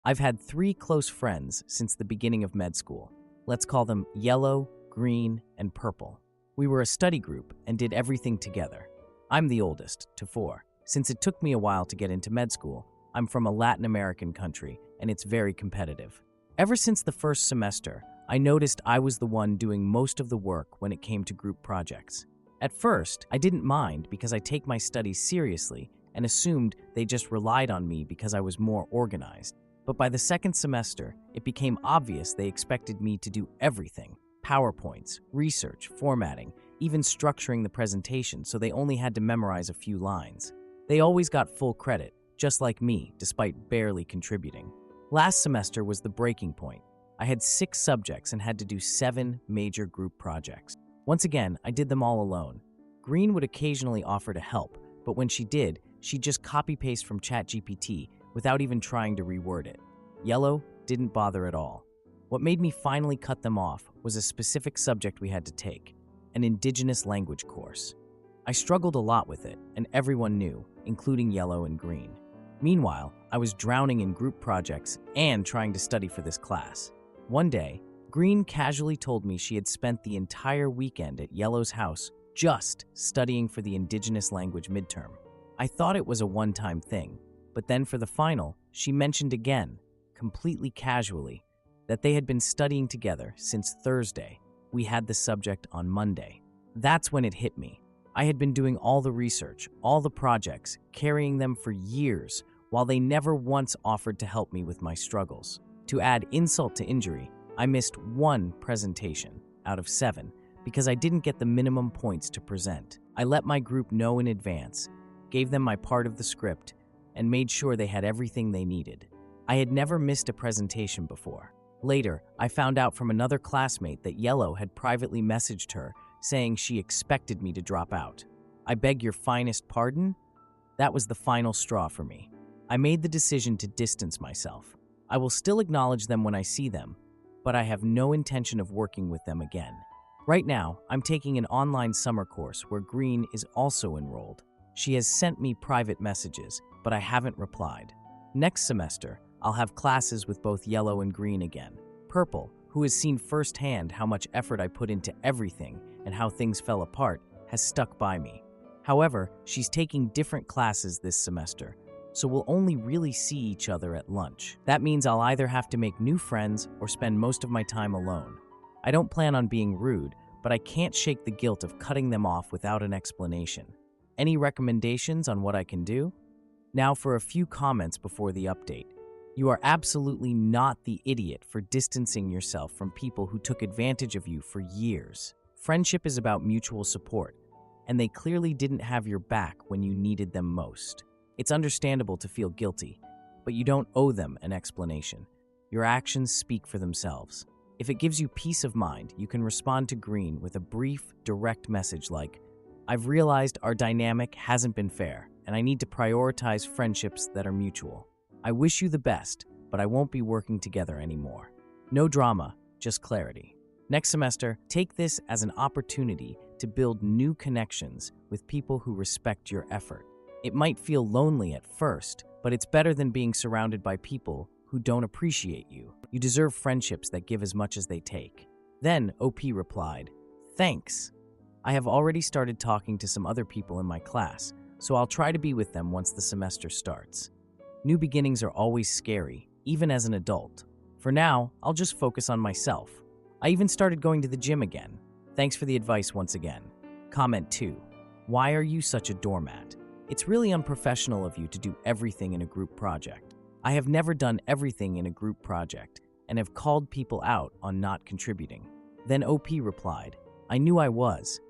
I've had three close friends since the beginning of med school. Let's call them Yellow, Green, and Purple. We were a study group and did everything together. I'm the oldest, to four. Since it took me a while to get into med school, I'm from a Latin American country, and it's very competitive. Ever since the first semester, I noticed I was the one doing most of the work when it came to group projects. At first, I didn't mind because I take my studies seriously and assumed they just relied on me because I was more organized. But by the second semester, it became obvious they expected me to do everything: PowerPoints, research, formatting, even structuring the presentation, so they only had to memorize a few lines. They always got full credit, just like me, despite barely contributing. Last semester was the breaking point. I had 6 subjects and had to do 7 major group projects. Once again, I did them all alone. Green would occasionally offer to help, but when she did, she'd just copy-paste from ChatGPT without even trying to reword it. Yellow didn't bother at all. What made me finally cut them off was a specific subject we had to take, an indigenous language course. I struggled a lot with it, and everyone knew, including Yellow and Green. Meanwhile, I was drowning in group projects and trying to study for this class. One day, Green casually told me she had spent the entire weekend at Yellow's house just studying for the indigenous language midterm. I thought it was a one-time thing, but then for the final, she mentioned again, completely casually, that they had been studying together since Thursday. We had the subject on Monday. That's when it hit me. I had been doing all the research, all the projects, carrying them for years, while they never once offered to help me with my struggles. To add insult to injury, I missed 1 presentation out of 7 because I didn't get the minimum points to present. I let my group know in advance, gave them my part of the script, and made sure they had everything they needed. I had never missed a presentation before. Later, I found out from another classmate that Yellow had privately messaged her saying she expected me to drop out. I beg your finest pardon? That was the final straw for me. I made the decision to distance myself. I will still acknowledge them when I see them, but I have no intention of working with them again. Right now, I'm taking an online summer course where Green is also enrolled. She has sent me private messages, but I haven't replied. Next semester, I'll have classes with both Yellow and Green again. Purple, who has seen firsthand how much effort I put into everything and how things fell apart, has stuck by me. However, she's taking different classes this semester, so we'll only really see each other at lunch. That means I'll either have to make new friends or spend most of my time alone. I don't plan on being rude, but I can't shake the guilt of cutting them off without an explanation. Any recommendations on what I can do? Now for a few comments before the update. You are absolutely not the idiot for distancing yourself from people who took advantage of you for years. Friendship is about mutual support, and they clearly didn't have your back when you needed them most. It's understandable to feel guilty, but you don't owe them an explanation. Your actions speak for themselves. If it gives you peace of mind, you can respond to Green with a brief, direct message like, "I've realized our dynamic hasn't been fair, and I need to prioritize friendships that are mutual. I wish you the best, but I won't be working together anymore." No drama, just clarity. Next semester, take this as an opportunity to build new connections with people who respect your effort. It might feel lonely at first, but it's better than being surrounded by people who don't appreciate you. You deserve friendships that give as much as they take. Then OP replied, "Thanks. I have already started talking to some other people in my class, so I'll try to be with them once the semester starts. New beginnings are always scary, even as an adult. For now, I'll just focus on myself. I even started going to the gym again. Thanks for the advice once again." Comment 2. Why are you such a doormat? It's really unprofessional of you to do everything in a group project. I have never done everything in a group project and have called people out on not contributing. Then OP replied, "I knew I was.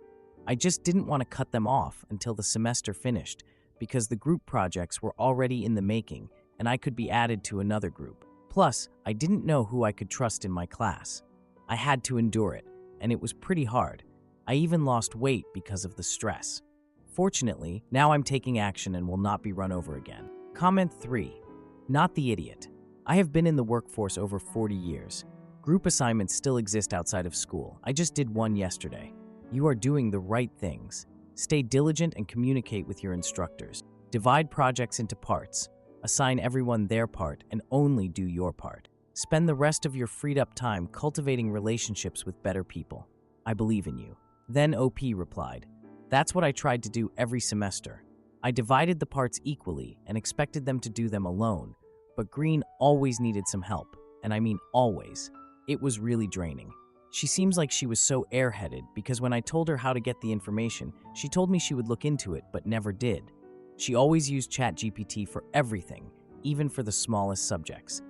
I just didn't want to cut them off until the semester finished because the group projects were already in the making and I could be added to another group. Plus, I didn't know who I could trust in my class. I had to endure it, and it was pretty hard. I even lost weight because of the stress. Fortunately, now I'm taking action and will not be run over again." Comment 3. Not the idiot. I have been in the workforce over 40 years. Group assignments still exist outside of school. I just did one yesterday. You are doing the right things. Stay diligent and communicate with your instructors. Divide projects into parts. Assign everyone their part and only do your part. Spend the rest of your freed up time cultivating relationships with better people. I believe in you." Then OP replied, "That's what I tried to do every semester. I divided the parts equally and expected them to do them alone, but Green always needed some help, and I mean always. It was really draining. She seems like she was so airheaded because when I told her how to get the information, she told me she would look into it but never did. She always used ChatGPT for everything, even for the smallest subjects.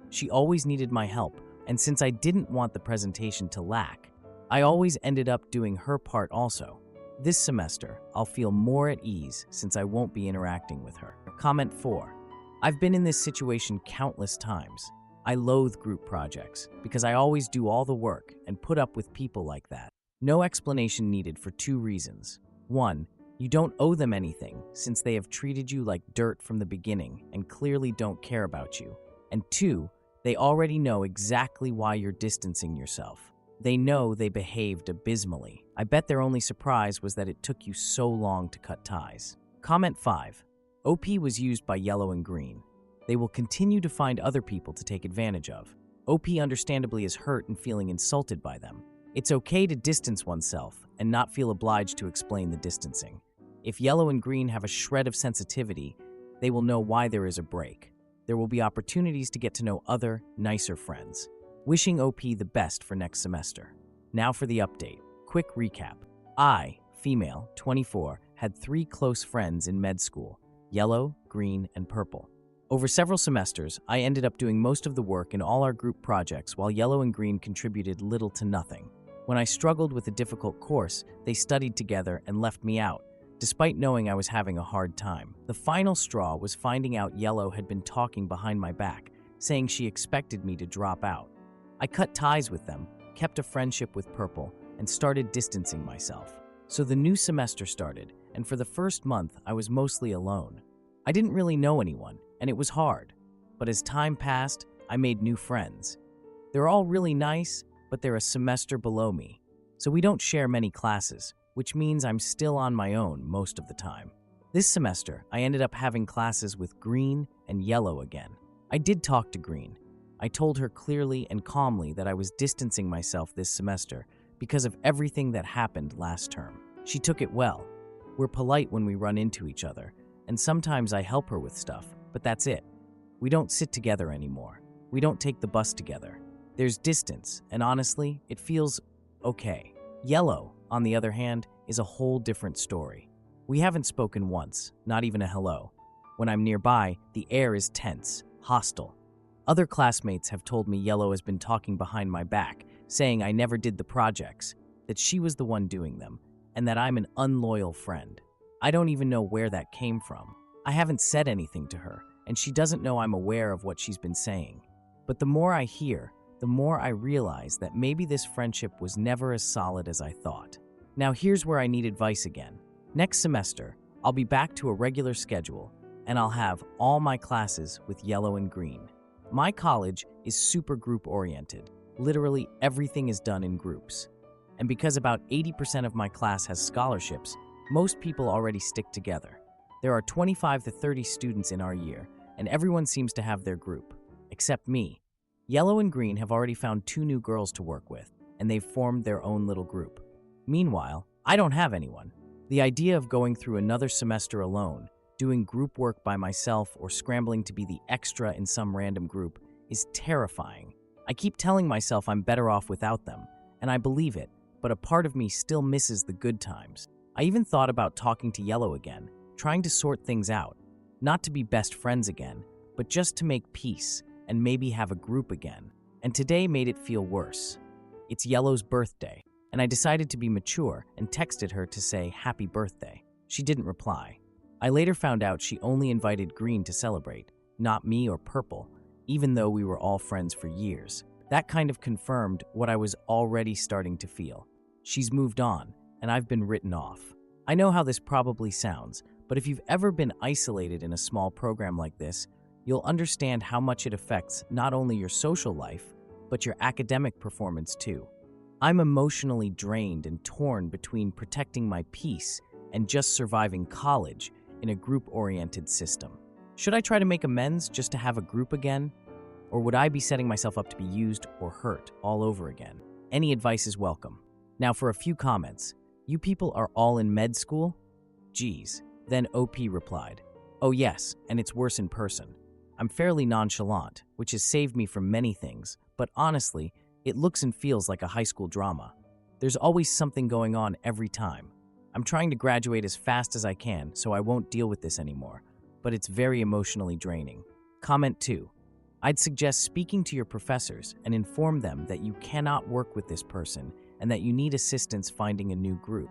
She always needed my help, and since I didn't want the presentation to lack, I always ended up doing her part also. This semester, I'll feel more at ease since I won't be interacting with her." Comment 4. I've been in this situation countless times. I loathe group projects because I always do all the work and put up with people like that. No explanation needed for 2 reasons. 1, you don't owe them anything since they have treated you like dirt from the beginning and clearly don't care about you. And 2, they already know exactly why you're distancing yourself. They know they behaved abysmally. I bet their only surprise was that it took you so long to cut ties. Comment 5. OP was used by Yellow and Green. They will continue to find other people to take advantage of. OP understandably is hurt and feeling insulted by them. It's okay to distance oneself and not feel obliged to explain the distancing. If Yellow and Green have a shred of sensitivity, they will know why there is a break. There will be opportunities to get to know other, nicer friends. Wishing OP the best for next semester. Now for the update. Quick recap. I, female, 24, had 3 close friends in med school: Yellow, Green, and Purple. Over several semesters, I ended up doing most of the work in all our group projects while Yellow and Green contributed little to nothing. When I struggled with a difficult course, they studied together and left me out, despite knowing I was having a hard time. The final straw was finding out Yellow had been talking behind my back, saying she expected me to drop out. I cut ties with them, kept a friendship with Purple, and started distancing myself. So the new semester started, and for the first month, I was mostly alone. I didn't really know anyone, and it was hard. But as time passed, I made new friends. They're all really nice, but they're a semester below me, so we don't share many classes, which means I'm still on my own most of the time. This semester, I ended up having classes with Green and Yellow again. I did talk to Green. I told her clearly and calmly that I was distancing myself this semester because of everything that happened last term. She took it well. We're polite when we run into each other, and sometimes I help her with stuff, but that's it. We don't sit together anymore. We don't take the bus together. There's distance, and honestly, it feels okay. Yellow, on the other hand, is a whole different story. We haven't spoken once, not even a hello. When I'm nearby, the air is tense, hostile. Other classmates have told me Yellow has been talking behind my back, saying I never did the projects, that she was the one doing them, and that I'm an unloyal friend. I don't even know where that came from. I haven't said anything to her, and she doesn't know I'm aware of what she's been saying. But the more I hear, the more I realize that maybe this friendship was never as solid as I thought. Now here's where I need advice again. Next semester, I'll be back to a regular schedule, and I'll have all my classes with Yellow and Green. My college is super group-oriented. Literally everything is done in groups. And because about 80% of my class has scholarships, most people already stick together. There are 25 to 30 students in our year, and everyone seems to have their group, except me. Yellow and Green have already found 2 new girls to work with, and they've formed their own little group. Meanwhile, I don't have anyone. The idea of going through another semester alone, doing group work by myself or scrambling to be the extra in some random group is terrifying. I keep telling myself I'm better off without them, and I believe it, but a part of me still misses the good times. I even thought about talking to Yellow again, trying to sort things out, not to be best friends again, but just to make peace and maybe have a group again. And today made it feel worse. It's Yellow's birthday, and I decided to be mature and texted her to say happy birthday. She didn't reply. I later found out she only invited Green to celebrate, not me or Purple, even though we were all friends for years. That kind of confirmed what I was already starting to feel. She's moved on, and I've been written off. I know how this probably sounds, but if you've ever been isolated in a small program like this, you'll understand how much it affects not only your social life, but your academic performance too. I'm emotionally drained and torn between protecting my peace and just surviving college in a group-oriented system. Should I try to make amends just to have a group again? Or would I be setting myself up to be used or hurt all over again? Any advice is welcome. Now for a few comments. You people are all in med school? Geez. Then OP replied, oh yes, and it's worse in person. I'm fairly nonchalant, which has saved me from many things, but honestly, it looks and feels like a high school drama. There's always something going on every time. I'm trying to graduate as fast as I can so I won't deal with this anymore, but it's very emotionally draining. Comment 2. I'd suggest speaking to your professors and inform them that you cannot work with this person and that you need assistance finding a new group.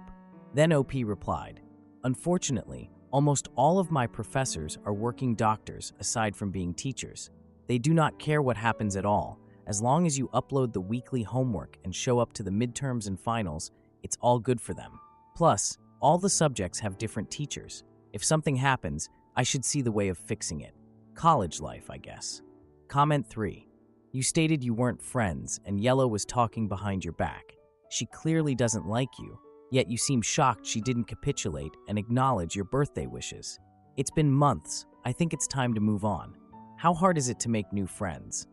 Then OP replied, unfortunately, almost all of my professors are working doctors aside from being teachers. They do not care what happens at all. As long as you upload the weekly homework and show up to the midterms and finals, it's all good for them. Plus, all the subjects have different teachers. If something happens, I should see the way of fixing it. College life, I guess. Comment 3. You stated you weren't friends and Yellow was talking behind your back. She clearly doesn't like you, yet you seem shocked she didn't capitulate and acknowledge your birthday wishes. It's been months. I think it's time to move on. How hard is it to make new friends?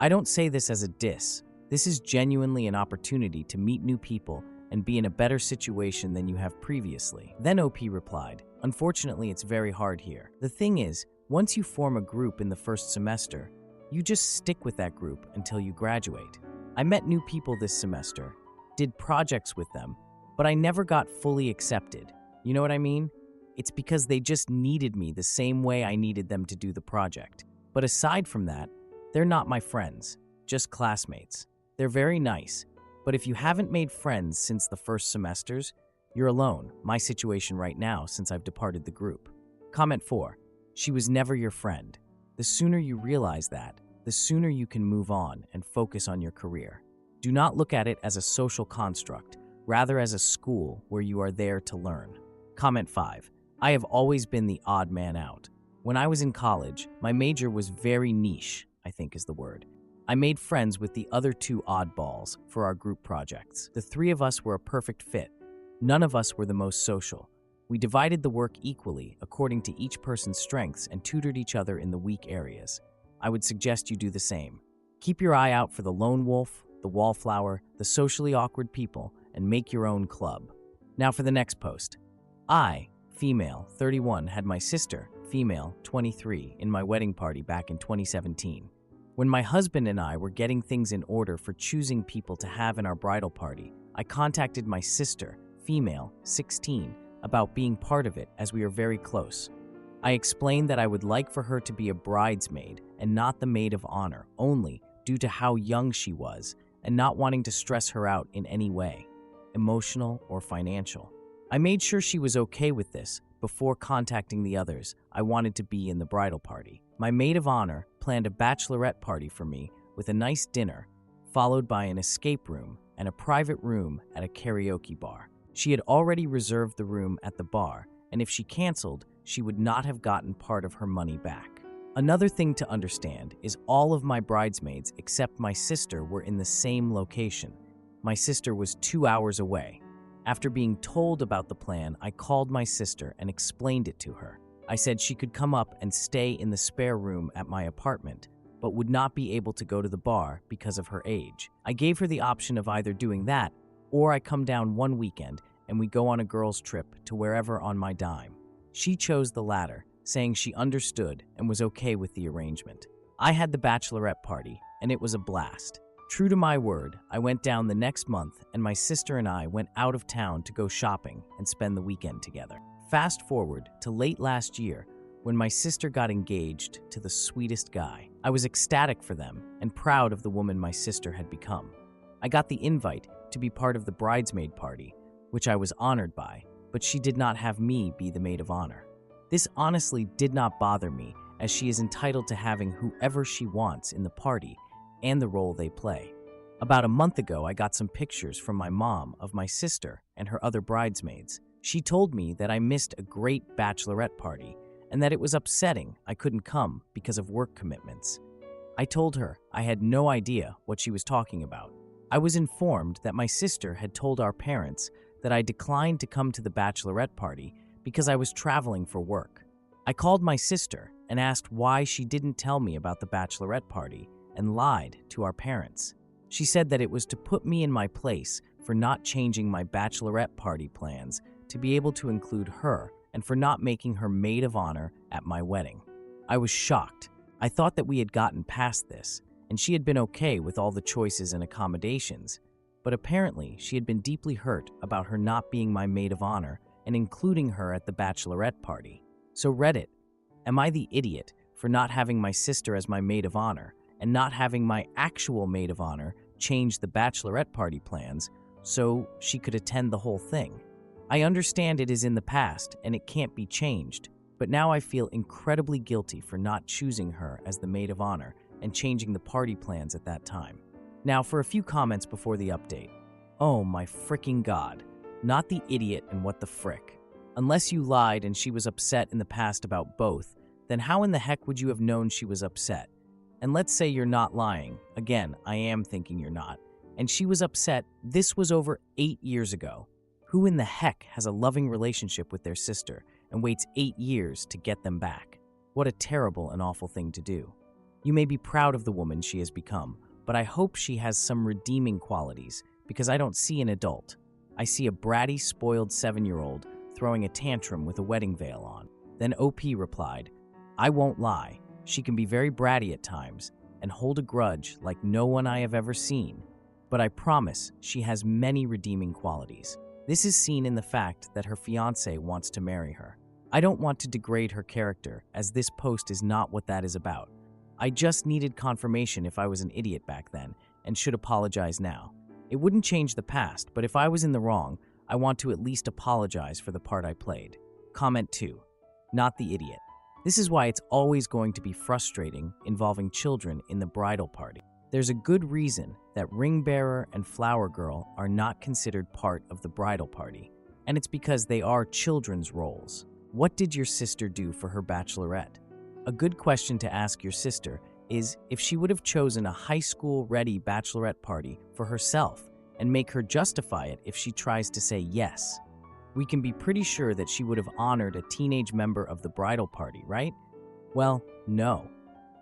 I don't say this as a diss. This is genuinely an opportunity to meet new people and be in a better situation than you have previously. Then OP replied, unfortunately, it's very hard here. The thing is, once you form a group in the first semester, you just stick with that group until you graduate. I met new people this semester, did projects with them, but I never got fully accepted. You know what I mean? It's because they just needed me the same way I needed them to do the project. But aside from that, they're not my friends, just classmates. They're very nice, but if you haven't made friends since the first semesters, you're alone, my situation right now since I've departed the group. Comment 4. She was never your friend. The sooner you realize that, the sooner you can move on and focus on your career. Do not look at it as a social construct, rather as a school where you are there to learn. Comment 5. I have always been the odd man out. When I was in college, my major was very niche, I think is the word. I made friends with the other 2 oddballs for our group projects. The 3 of us were a perfect fit. None of us were the most social. We divided the work equally according to each person's strengths and tutored each other in the weak areas. I would suggest you do the same. Keep your eye out for the lone wolf, the wallflower, the socially awkward people, and make your own club. Now for the next post. I, female, 31, had my sister, female, 23, in my wedding party back in 2017. When my husband and I were getting things in order for choosing people to have in our bridal party, I contacted my sister, female, 16, about being part of it as we are very close. I explained that I would like for her to be a bridesmaid and not the maid of honor, only due to how young she was and not wanting to stress her out in any way, emotional or financial. I made sure she was okay with this before contacting the others I wanted to be in the bridal party. My maid of honor planned a bachelorette party for me with a nice dinner, followed by an escape room and a private room at a karaoke bar. She had already reserved the room at the bar, and if she canceled, she would not have gotten part of her money back. Another thing to understand is all of my bridesmaids except my sister were in the same location. My sister was 2 hours away. After being told about the plan, I called my sister and explained it to her. I said she could come up and stay in the spare room at my apartment, but would not be able to go to the bar because of her age. I gave her the option of either doing that, or I come down one weekend and we go on a girls' trip to wherever on my dime. She chose the latter, saying she understood and was okay with the arrangement. I had the bachelorette party, and it was a blast. True to my word, I went down the next month, and my sister and I went out of town to go shopping and spend the weekend together. Fast forward to late last year, when my sister got engaged to the sweetest guy. I was ecstatic for them and proud of the woman my sister had become. I got the invite to be part of the bridesmaid party, which I was honored by, but she did not have me be the maid of honor. This honestly did not bother me, as she is entitled to having whoever she wants in the party and the role they play. About a month ago, I got some pictures from my mom of my sister and her other bridesmaids. She told me that I missed a great bachelorette party and that it was upsetting I couldn't come because of work commitments. I told her I had no idea what she was talking about. I was informed that my sister had told our parents that I declined to come to the bachelorette party because I was traveling for work. I called my sister and asked why she didn't tell me about the bachelorette party and lied to our parents. She said that it was to put me in my place for not changing my bachelorette party plans to be able to include her and for not making her maid of honor at my wedding. I was shocked. I thought that we had gotten past this, and she had been okay with all the choices and accommodations, but apparently she had been deeply hurt about her not being my maid of honor and including her at the bachelorette party. So Reddit, am I the idiot for not having my sister as my maid of honor and not having my actual maid of honor change the bachelorette party plans so she could attend the whole thing? I understand it is in the past and it can't be changed, but now I feel incredibly guilty for not choosing her as the maid of honor and changing the party plans at that time. Now for a few comments before the update. Oh my freaking god. Not the idiot and what the frick. Unless you lied and she was upset in the past about both, then how in the heck would you have known she was upset? And let's say you're not lying. Again, I am thinking you're not. And she was upset. This was over 8 years ago. Who in the heck has a loving relationship with their sister and waits 8 years to get them back? What a terrible and awful thing to do. You may be proud of the woman she has become, but I hope she has some redeeming qualities, because I don't see an adult. I see a bratty, spoiled 7-year-old throwing a tantrum with a wedding veil on. Then OP replied, I won't lie, she can be very bratty at times and hold a grudge like no one I have ever seen, but I promise she has many redeeming qualities. This is seen in the fact that her fiancé wants to marry her. I don't want to degrade her character, as this post is not what that is about. I just needed confirmation if I was an idiot back then and should apologize now. It wouldn't change the past, but if I was in the wrong, I want to at least apologize for the part I played. Comment 2. Not the idiot. This is why it's always going to be frustrating involving children in the bridal party. There's a good reason that ring bearer and flower girl are not considered part of the bridal party, and it's because they are children's roles. What did your sister do for her bachelorette? A good question to ask your sister is if she would have chosen a high school-ready bachelorette party for herself and make her justify it if she tries to say yes. We can be pretty sure that she would have honored a teenage member of the bridal party, right? Well, no.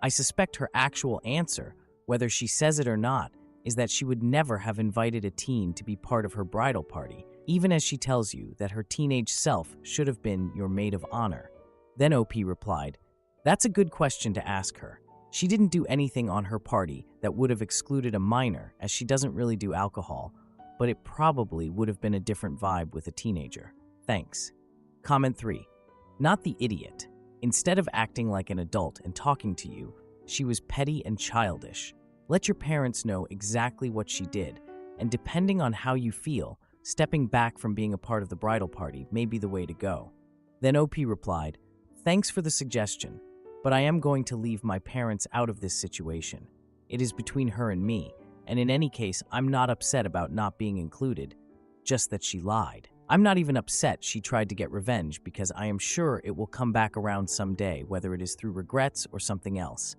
I suspect her actual answer, whether she says it or not, is that she would never have invited a teen to be part of her bridal party, even as she tells you that her teenage self should have been your maid of honor. Then OP replied, that's a good question to ask her. She didn't do anything on her party that would have excluded a minor, as she doesn't really do alcohol, but it probably would have been a different vibe with a teenager. Thanks. Comment 3. Not the idiot. Instead of acting like an adult and talking to you, she was petty and childish. Let your parents know exactly what she did, and depending on how you feel, stepping back from being a part of the bridal party may be the way to go. Then OP replied, thanks for the suggestion, but I am going to leave my parents out of this situation. It is between her and me, and in any case, I'm not upset about not being included, just that she lied. I'm not even upset she tried to get revenge because I am sure it will come back around someday, whether it is through regrets or something else.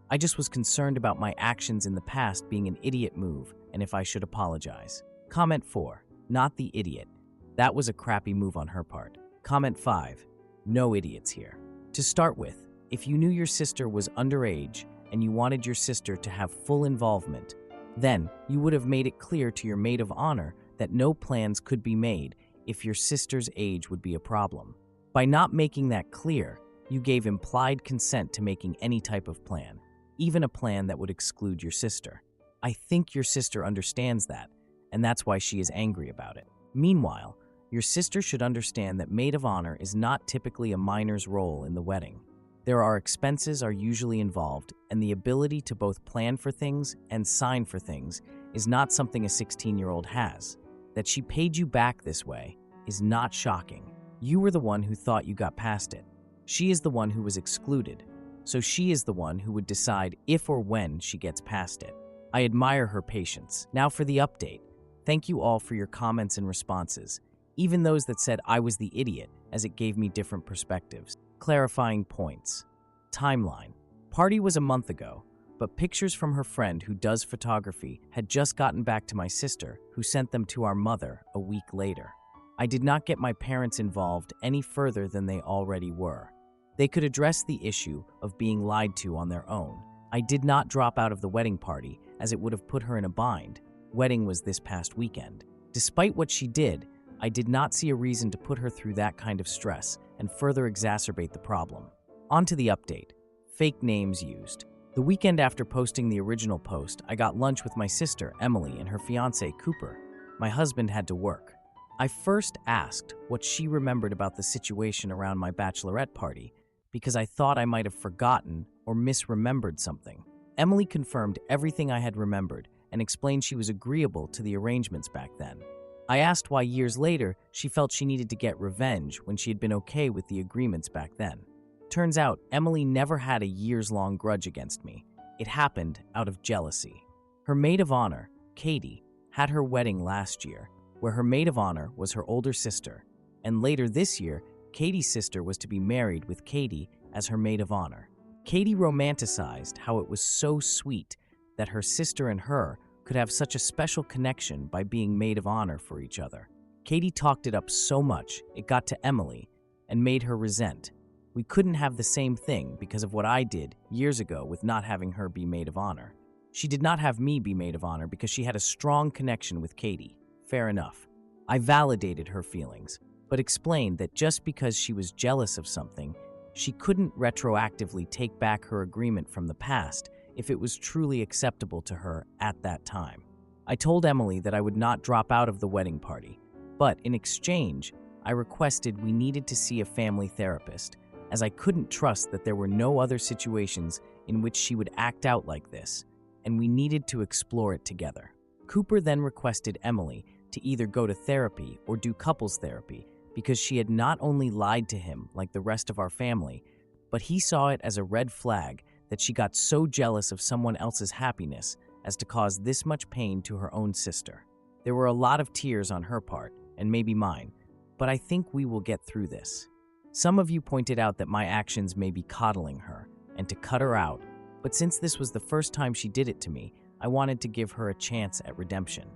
I just was concerned about my actions in the past being an idiot move and if I should apologize. Comment 4. Not the idiot. That was a crappy move on her part. Comment 5. No idiots here. To start with, if you knew your sister was underage and you wanted your sister to have full involvement, then you would have made it clear to your maid of honor that no plans could be made if your sister's age would be a problem. By not making that clear, you gave implied consent to making any type of plan, even a plan that would exclude your sister. I think your sister understands that, and that's why she is angry about it. Meanwhile, your sister should understand that maid of honor is not typically a minor's role in the wedding. There are expenses are usually involved, and the ability to both plan for things and sign for things is not something a 16-year-old has. That she paid you back this way is not shocking. You were the one who thought you got past it. She is the one who was excluded, so she is the one who would decide if or when she gets past it. I admire her patience. Now for the update. Thank you all for your comments and responses, even those that said I was the idiot, as it gave me different perspectives. Clarifying points. Timeline. Party was a month ago, but pictures from her friend who does photography had just gotten back to my sister, who sent them to our mother a week later. I did not get my parents involved any further than they already were. They could address the issue of being lied to on their own. I did not drop out of the wedding party, as it would have put her in a bind. Wedding was this past weekend. Despite what she did, I did not see a reason to put her through that kind of stress and further exacerbate the problem. On to the update. Fake names used. The weekend after posting the original post, I got lunch with my sister, Emily, and her fiancé, Cooper. My husband had to work. I first asked what she remembered about the situation around my bachelorette party, because I thought I might have forgotten or misremembered something. Emily confirmed everything I had remembered and explained she was agreeable to the arrangements back then. I asked why years later she felt she needed to get revenge when she had been okay with the agreements back then. Turns out Emily never had a years-long grudge against me. It happened out of jealousy. Her maid of honor, Katie, had her wedding last year, where her maid of honor was her older sister, and later this year, Katie's sister was to be married with Katie as her maid of honor. Katie romanticized how it was so sweet that her sister and her could have such a special connection by being maid of honor for each other. Katie talked it up so much it got to Emily and made her resent. We couldn't have the same thing because of what I did years ago with not having her be maid of honor. She did not have me be maid of honor because she had a strong connection with Katie. Fair enough. I validated her feelings, but explained that just because she was jealous of something, she couldn't retroactively take back her agreement from the past if it was truly acceptable to her at that time. I told Emily that I would not drop out of the wedding party, but in exchange, I requested we needed to see a family therapist, as I couldn't trust that there were no other situations in which she would act out like this, and we needed to explore it together. Cooper then requested Emily to either go to therapy or do couples therapy because she had not only lied to him like the rest of our family, but he saw it as a red flag that she got so jealous of someone else's happiness as to cause this much pain to her own sister. There were a lot of tears on her part, and maybe mine, but I think we will get through this. Some of you pointed out that my actions may be coddling her and to cut her out, but since this was the first time she did it to me, I wanted to give her a chance at redemption.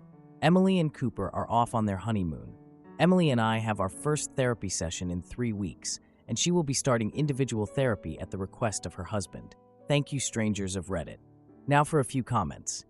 Emily and Cooper are off on their honeymoon. Emily and I have our first therapy session in 3 weeks, and she will be starting individual therapy at the request of her husband. Thank you, strangers of Reddit. Now for a few comments.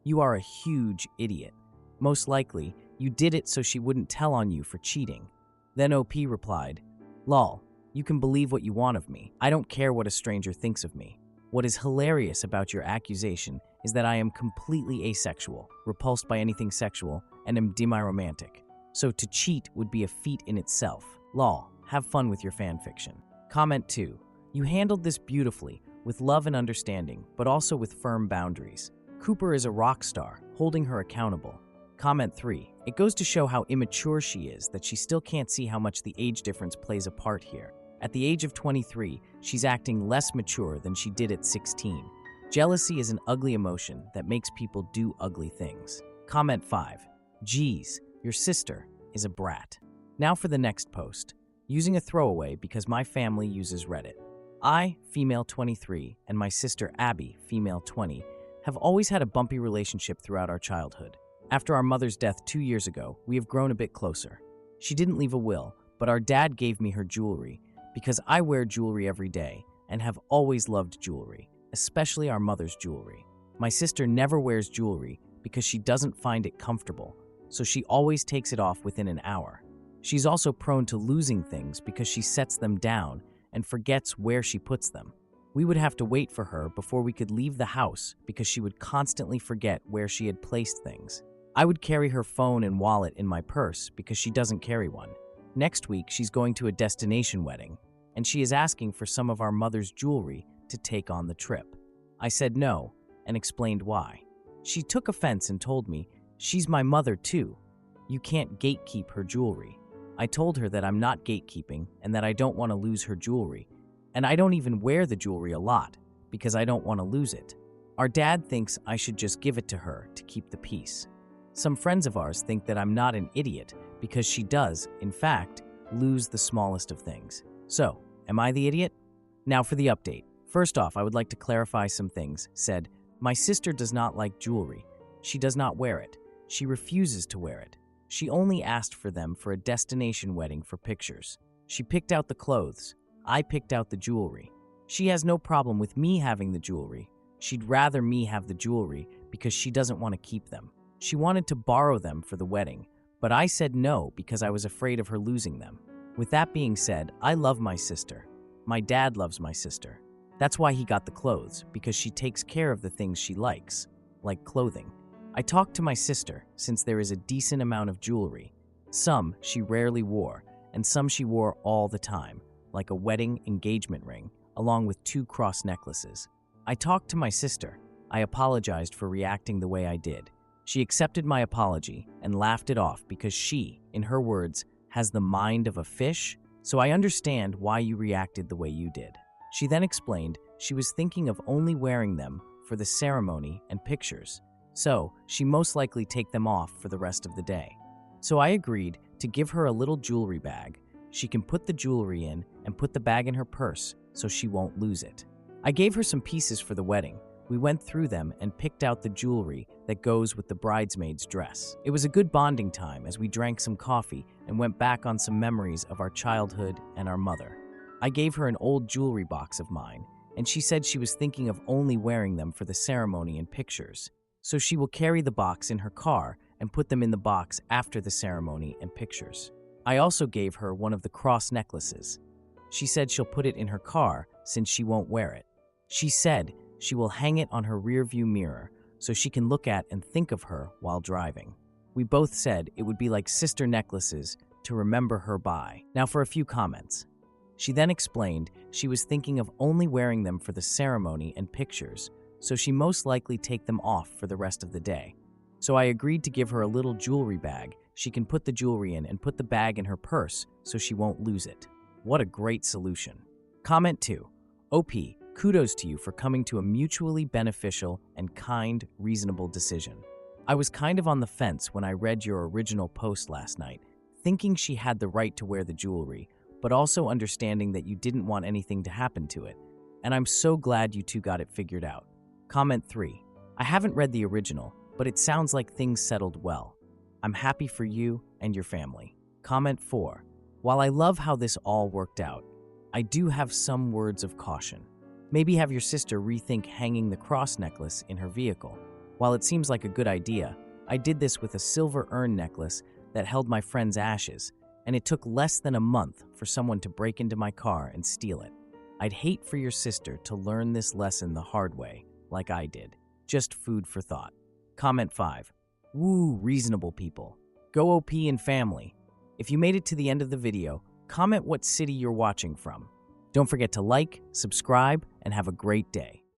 You are a huge idiot. Most likely, you did it so she wouldn't tell on you for cheating. Then OP replied, "Lol, you can believe what you want of me. I don't care what a stranger thinks of me. What is hilarious about your accusation is that I am completely asexual, repulsed by anything sexual, and am demi-romantic. So to cheat would be a feat in itself. Lol, have fun with your fanfiction." Comment 2. You handled this beautifully, with love and understanding, but also with firm boundaries. Cooper is a rock star, holding her accountable. Comment 3. It goes to show how immature she is that she still can't see how much the age difference plays a part here. At the age of 23, she's acting less mature than she did at 16. Jealousy is an ugly emotion that makes people do ugly things. Comment 5. Geez, your sister is a brat. Now for the next post. Using a throwaway because my family uses Reddit. I, female 23, and my sister Abby, female 20, have always had a bumpy relationship throughout our childhood. After our mother's death 2 years ago, we have grown a bit closer. She didn't leave a will, but our dad gave me her jewelry because I wear jewelry every day and have always loved jewelry, especially our mother's jewelry. My sister never wears jewelry because she doesn't find it comfortable, so she always takes it off within an hour. She's also prone to losing things because she sets them down and forgets where she puts them. We would have to wait for her before we could leave the house because she would constantly forget where she had placed things. I would carry her phone and wallet in my purse because she doesn't carry one. Next week, she's going to a destination wedding, and she is asking for some of our mother's jewelry to take on the trip. I said no and explained why. She took offense and told me, "She's my mother too. You can't gatekeep her jewelry." I told her that I'm not gatekeeping and that I don't want to lose her jewelry, and I don't even wear the jewelry a lot because I don't want to lose it. Our dad thinks I should just give it to her to keep the peace. Some friends of ours think that I'm not an idiot because she does, in fact, lose the smallest of things. So, am I the idiot? Now for the update. First off, I would like to clarify some things. Said, my sister does not like jewelry. She does not wear it. She refuses to wear it. She only asked for them for a destination wedding for pictures. She picked out the clothes, I picked out the jewelry. She has no problem with me having the jewelry. She'd rather me have the jewelry because she doesn't want to keep them. She wanted to borrow them for the wedding, but I said no because I was afraid of her losing them. With that being said, I love my sister. My dad loves my sister. That's why he got the clothes, because she takes care of the things she likes, like clothing. I talked to my sister since there is a decent amount of jewelry. Some she rarely wore, and some she wore all the time, like a wedding engagement ring, along with 2 cross necklaces. I talked to my sister. I apologized for reacting the way I did. She accepted my apology and laughed it off because she, in her words, has the mind of a fish, so I understand why you reacted the way you did. She then explained she was thinking of only wearing them for the ceremony and pictures, so she most likely take them off for the rest of the day. So I agreed to give her a little jewelry bag. She can put the jewelry in and put the bag in her purse so she won't lose it. I gave her some pieces for the wedding. We went through them and picked out the jewelry that goes with the bridesmaid's dress. It was a good bonding time as we drank some coffee and went back on some memories of our childhood and our mother. I gave her an old jewelry box of mine, and she said she was thinking of only wearing them for the ceremony and pictures. So she will carry the box in her car and put them in the box after the ceremony and pictures. I also gave her one of the cross necklaces. She said she'll put it in her car since she won't wear it. She said she will hang it on her rearview mirror so she can look at and think of her while driving. We both said it would be like sister necklaces to remember her by. Now for a few comments. She then explained she was thinking of only wearing them for the ceremony and pictures, so she most likely take them off for the rest of the day. So I agreed to give her a little jewelry bag she can put the jewelry in and put the bag in her purse so she won't lose it. What a great solution. Comment 2. OP, kudos to you for coming to a mutually beneficial and kind, reasonable decision. I was kind of on the fence when I read your original post last night, thinking she had the right to wear the jewelry, but also understanding that you didn't want anything to happen to it. And I'm so glad you two got it figured out. Comment 3. I haven't read the original, but it sounds like things settled well. I'm happy for you and your family. Comment 4. While I love how this all worked out, I do have some words of caution. Maybe have your sister rethink hanging the cross necklace in her vehicle. While it seems like a good idea, I did this with a silver urn necklace that held my friend's ashes, and it took less than a month for someone to break into my car and steal it. I'd hate for your sister to learn this lesson the hard way, like I did. Just food for thought. Comment 5. Woo, reasonable people. Go OP and family. If you made it to the end of the video, comment what city you're watching from. Don't forget to like, subscribe, and have a great day.